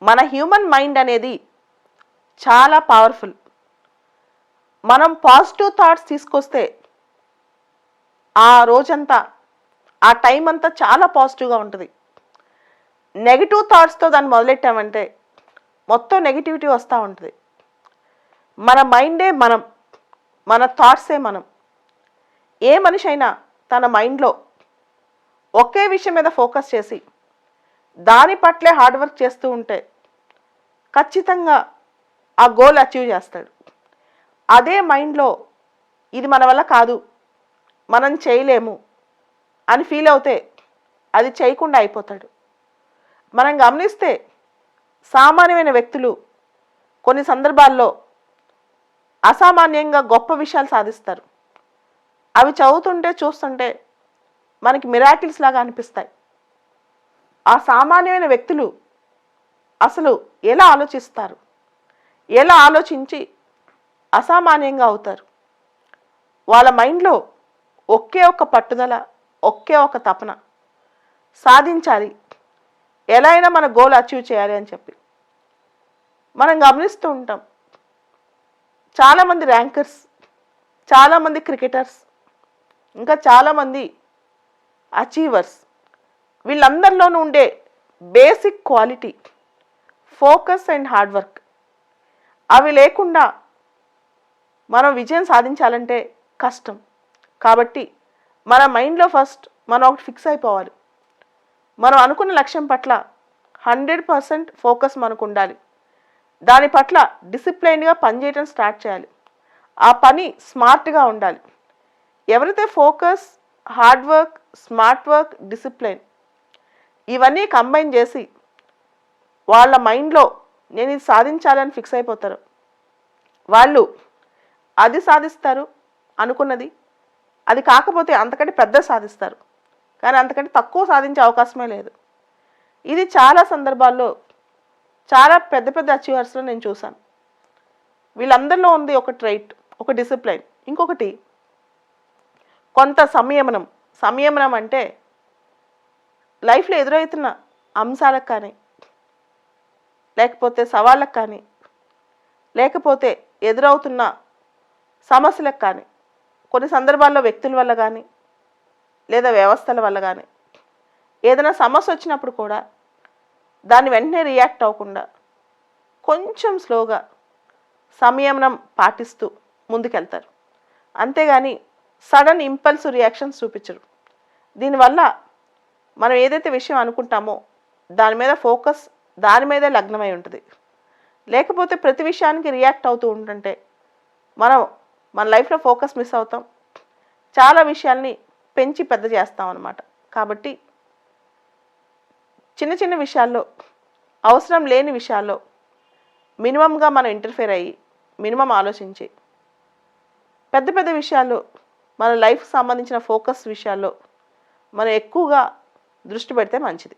మన human mind అనేది చాలా పవర్ఫుల్. మనం పాజిటివ్ థాట్స్ తీసుకొస్తే ఆ రోజంతా, ఆ టైం అంతా చాలా పాజిటివ్గా ఉంటుంది. నెగిటివ్ థాట్స్తో దాన్ని మొదలెట్టామంటే మొత్తం నెగిటివిటీ వస్తూ ఉంటుంది. మన మైండే మనం, మన థాట్సే మనం. ఏ మనిషి అయినా తన మైండ్లో ఒకే విషయం మీద ఫోకస్ చేసి దాని పట్లే హార్డ్ వర్క్ చేస్తూ ఉంటే ఖచ్చితంగా ఆ గోల్ అచీవ్ చేస్తాడు. అదే మైండ్లో ఇది మన వల్ల కాదు, మనం చేయలేము అని ఫీల్ అవుతే అది చేయకుండా అయిపోతాడు. మనం గమనిస్తే సామాన్యమైన వ్యక్తులు కొన్ని సందర్భాల్లో అసామాన్యంగా గొప్ప విషయాలు సాధిస్తారు. అవి చదువుతుంటే చూస్తుంటే మనకి మిరాకిల్స్ లాగా అనిపిస్తాయి. ఆ సామాన్యమైన వ్యక్తులు అసలు ఎలా ఆలోచిస్తారు, ఎలా ఆలోచించి అసామాన్యంగా అవుతారు? వాళ్ళ మైండ్లో ఒకే ఒక పట్టుదల, ఒకే ఒక తపన, సాధించాలి, ఎలా అయినా మన గోల్ అచీవ్ చేయాలి అని చెప్పి. మనం గమనిస్తూ ఉంటాం చాలామంది ర్యాంకర్స్, చాలామంది క్రికెటర్స్, ఇంకా చాలామంది అచీవర్స్, వీళ్ళందరిలోనూ ఉండే basic quality focus and hard work. అవి లేకుండా మనం విజయం సాధించాలంటే కష్టం. కాబట్టి మన మైండ్లో ఫస్ట్ మనం ఒకటి ఫిక్స్ అయిపోవాలి. మనం అనుకున్న లక్ష్యం పట్ల 100% ఫోకస్ మనకు ఉండాలి. దాని పట్ల డిసిప్లైన్గా పనిచేయడం స్టార్ట్ చేయాలి. ఆ పని స్మార్ట్గా ఉండాలి. ఎవరైతే focus, hard work, smart work, discipline ఇవన్నీ కంబైన్ చేసి వాళ్ళ మైండ్లో నేను ఇది సాధించాలని ఫిక్స్ అయిపోతారు, వాళ్ళు అది సాధిస్తారు అనుకున్నది. అది కాకపోతే అంతకంటే పెద్ద సాధిస్తారు, కానీ అంతకంటే తక్కువ సాధించే అవకాశమే లేదు. ఇది చాలా సందర్భాల్లో చాలా పెద్ద పెద్ద అచీవర్స్లో నేను చూశాను. వీళ్ళందరిలో ఉంది ఒక ట్రైట్, ఒక డిసిప్లైన్. ఇంకొకటి కొంత సంయమనం. సంయమనం అంటే లైఫ్లో ఎదురవుతున్న అంశాలకు కానీ, లేకపోతే సవాళ్ళకు కానీ, లేకపోతే ఎదురవుతున్న సమస్యలకు కానీ, కొన్ని సందర్భాల్లో వ్యక్తుల వల్ల కానీ లేదా వ్యవస్థల వల్ల కానీ ఏదైనా సమస్య వచ్చినప్పుడు కూడా దాన్ని వెంటనే రియాక్ట్ అవ్వకుండా కొంచెం స్లోగా సంయమనం పాటిస్తూ ముందుకెళ్తారు. అంతేగాని సడన్ ఇంపల్స్ రియాక్షన్స్ చూపించరు. దీనివల్ల మనం ఏదైతే విషయం అనుకుంటామో దాని మీద ఫోకస్ దాని మీదే లగ్నమై ఉంటుంది. లేకపోతే ప్రతి విషయానికి రియాక్ట్ అవుతూ ఉంటుంటే మనం మన లైఫ్లో ఫోకస్ మిస్ అవుతాం, చాలా విషయాల్ని పెంచి పెద్ద చేస్తాం అన్నమాట. కాబట్టి చిన్న చిన్న విషయాల్లో, అవసరం లేని విషయాల్లో మినిమంగా మనం ఇంటర్ఫేర్ అయ్యి, మినిమం ఆలోచించి, పెద్ద పెద్ద విషయాల్లో మన లైఫ్కి సంబంధించిన ఫోకస్ విషయాల్లో మనం ఎక్కువగా దృష్టి పెడితే మంచిది.